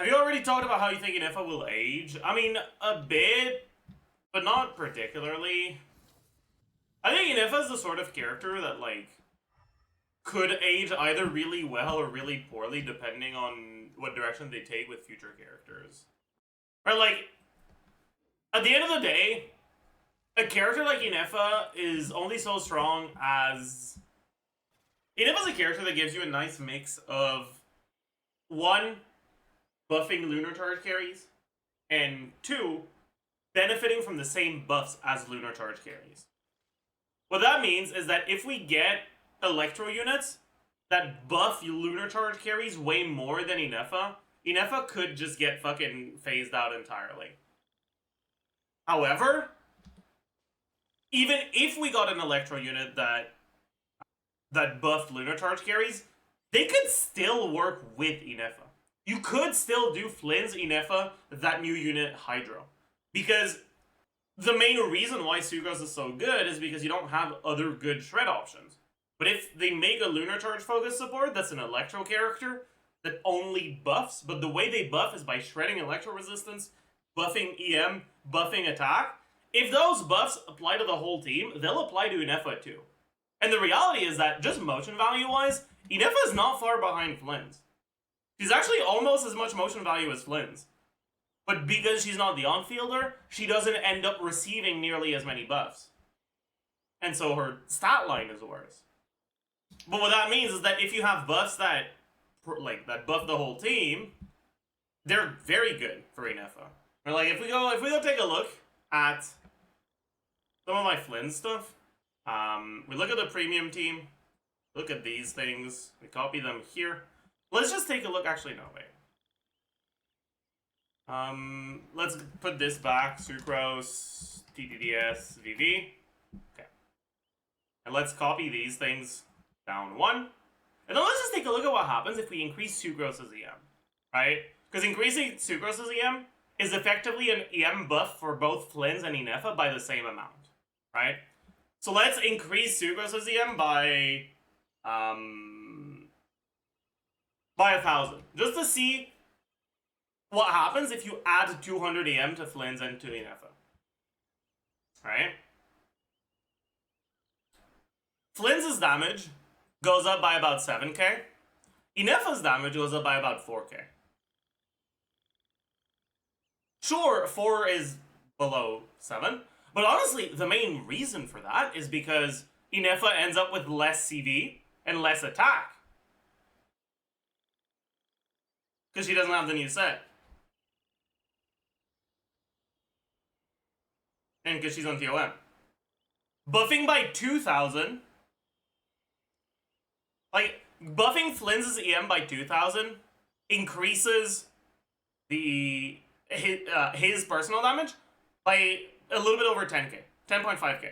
Have you already talked about how you think Ineffa will age? I mean, a bit, but not particularly. I think Ineffa is the sort of character that, like, could age either really well or really poorly depending on what direction they take with future characters. Right, like, at the end of the day, a character like Ineffa is only so strong as... Ineffa's a character that gives you a nice mix of, one, buffing Lunar Charge carries, and two, benefiting from the same buffs as Lunar Charge carries. What that means is that if we get Electro units that buff Lunar Charge carries way more than Ineffa, Ineffa could just get fucking phased out entirely. However, even if we got an Electro unit that buffed Lunar Charge carries, they could still work with Ineffa. You could still do Flynn's Ineffa, that new unit Hydro. Because the main reason why Sucrose is so good is because you don't have other good shred options. But if they make a Lunar Charge focus support that's an Electro character that only buffs, but the way they buff is by shredding Electro resistance, buffing EM, buffing attack, if those buffs apply to the whole team, they'll apply to Ineffa too. And the reality is that, just motion value wise, Ineffa is not far behind Flynn's. She's actually almost as much motion value as Flynn's. But because she's not the on-fielder, she doesn't end up receiving nearly as many buffs. And so her stat line is worse. But what that means is that if you have buffs that buff the whole team, they're very good for Ineffa. Or like if we go take a look at some of my Flynn stuff, we look at the premium team, look at these things, we copy them here. Let's just take a look. Actually, no, wait. Let's put this back. Sucrose, TDDS, VV. Okay. And let's copy these things down one. And then let's just take a look at what happens if we increase Sucrose's EM. Right? Because increasing Sucrose's EM is effectively an EM buff for both Flynn's and Ineffa by the same amount. Right? So let's increase Sucrose's EM by 1,000. Just to see what happens if you add 200 EM to Flynn's and to Ineffa. Right? Flynn's damage goes up by about 7k. Ineffa's damage goes up by about 4k. Sure, 4 is below 7. But honestly, the main reason for that is because Ineffa ends up with less CV and less attack. Because she doesn't have the new set. And because she's on TOM. Buffing by 2,000. Like, buffing Flynn's EM by 2,000 increases his personal damage by a little bit over 10k. 10.5k.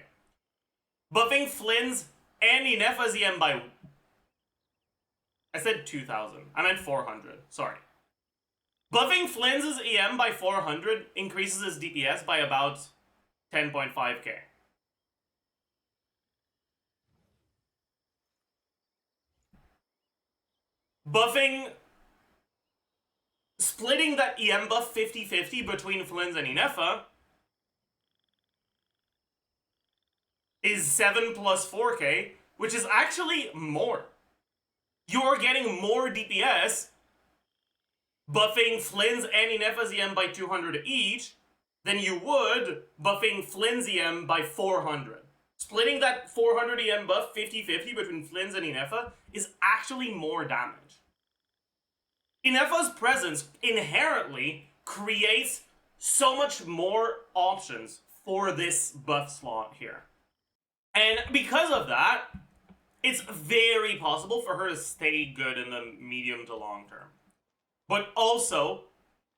Buffing Flynn's and Ineffa's EM by... I said 2,000. I meant 400. Sorry. Buffing Flynn's EM by 400 increases his DPS by about 10.5k. Splitting that EM buff 50-50 between Flynn's and Ineffa is 7 plus 4k, which is actually more. You're getting more DPS buffing Flynn's and Ineffa's EM by 200 each than you would buffing Flynn's EM by 400. Splitting that 400 EM buff 50-50 between Flynn's and Ineffa is actually more damage. Ineffa's presence inherently creates so much more options for this buff slot here. And because of that, it's very possible for her to stay good in the medium to long term. But also,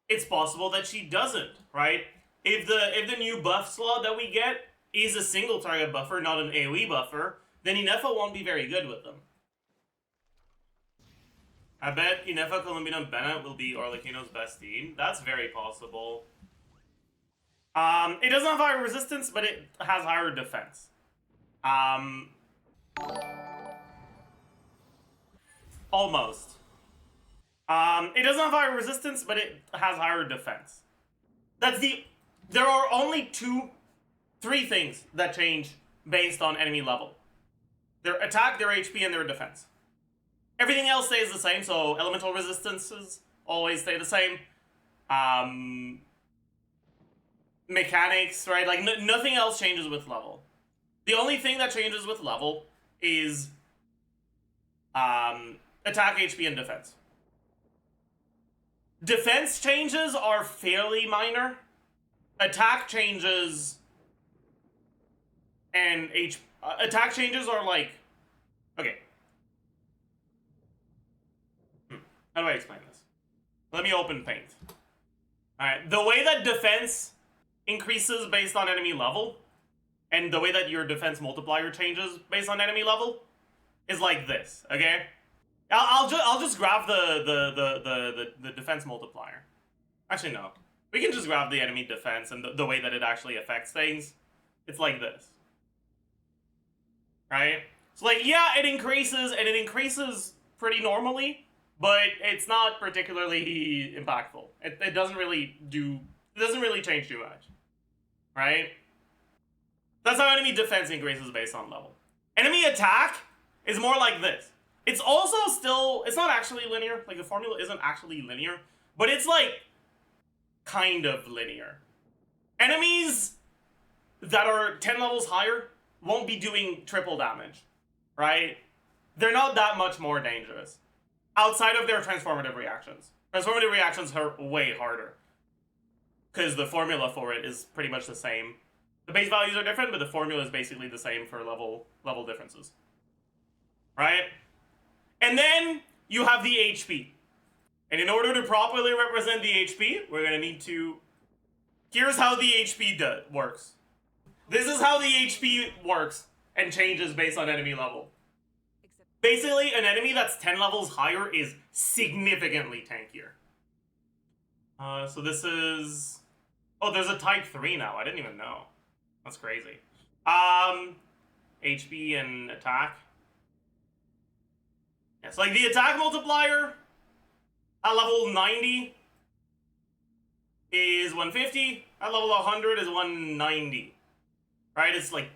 it's possible that she doesn't, right? If the new buff slot that we get is a single target buffer, not an AoE buffer, then Ineffa won't be very good with them. I bet Ineffa, Columbina, Bennett will be Arlecchino's best team. That's very possible. It doesn't have higher resistance, but it has higher defense. Almost. It doesn't have higher resistance, but it has higher defense. There are only three things that change based on enemy level. Their attack, their HP, and their defense. Everything else stays the same, so elemental resistances always stay the same. Mechanics, right? Like, nothing else changes with level. The only thing that changes with level is attack, HP, and defense. Defense changes are fairly minor. Attack changes and attack changes are like... Okay. How do I explain this? Let me open Paint. Alright, the way that defense increases based on enemy level, and the way that your defense multiplier changes based on enemy level, is like this, okay? I'll just grab the defense multiplier. Actually, no. We can just grab the enemy defense and the way that it actually affects things. It's like this. Right? So, like, yeah, it increases, and it increases pretty normally, but it's not particularly impactful. It doesn't really change too much. Right? That's how enemy defense increases based on level. Enemy attack is more like this. It's also still... It's not actually linear. Like, the formula isn't actually linear. But it's, like, kind of linear. Enemies that are 10 levels higher won't be doing triple damage. Right? They're not that much more dangerous. Outside of their transformative reactions. Transformative reactions hurt way harder. Because the formula for it is pretty much the same. The base values are different, but the formula is basically the same for level differences. Right? And then you have the HP. And in order to properly represent the HP, we're going to need to... Here's how the HP works. This is how the HP works and changes based on enemy level. Basically, an enemy that's 10 levels higher is significantly tankier. So this is... Oh, there's a type 3 now. I didn't even know. That's crazy. HP and attack. Yeah, so like the attack multiplier at level 90 is 150. At level 100 is 190. Right? It's like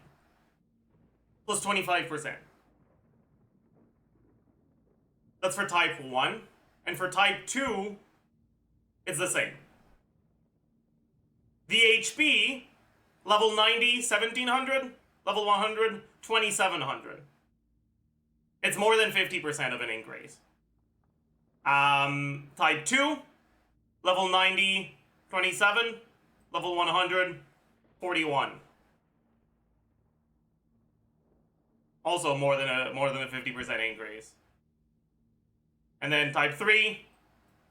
plus 25%. That's for type 1. And for type 2, it's the same. The HP, level 90, 1700. Level 100, 2700. It's more than 50% of an increase. Type 2, level 90, 27. Level 100, 41. Also more than a 50% increase. And then type 3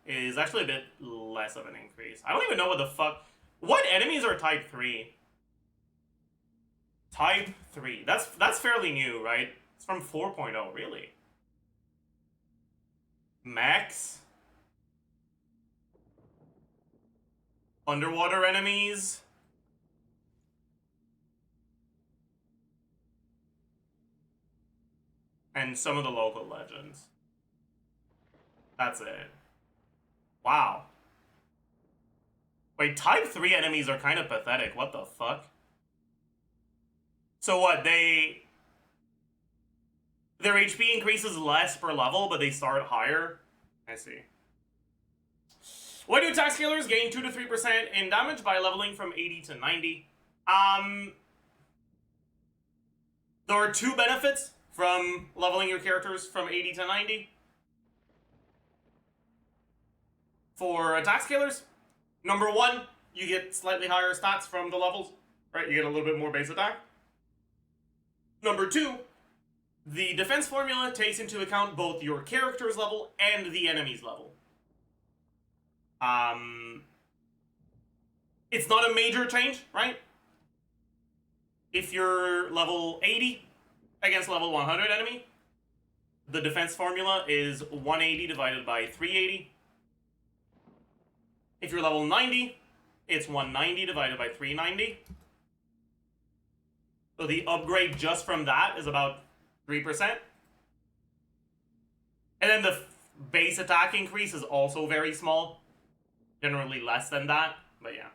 is actually a bit less of an increase. I don't even know what the fuck... What enemies are type 3? Type 3. That's fairly new, right? It's from 4.0, really. Max. Underwater enemies. And some of the local legends. That's it. Wow. Wait, type 3 enemies are kind of pathetic. What the fuck? So what, their HP increases less per level, but they start higher? I see. Why do attack scalers gain 2 to 3% in damage by leveling from 80 to 90? There are two benefits from leveling your characters from 80 to 90. For attack scalers, number 1, you get slightly higher stats from the levels, right? You get a little bit more base attack. Number 2, the defense formula takes into account both your character's level and the enemy's level. It's not a major change, right? If you're level 80 against level 100 enemy, the defense formula is 180 divided by 380. If you're level 90, it's 190 divided by 390. So the upgrade just from that is about 3%. And then base attack increase is also very small. Generally less than that, but yeah.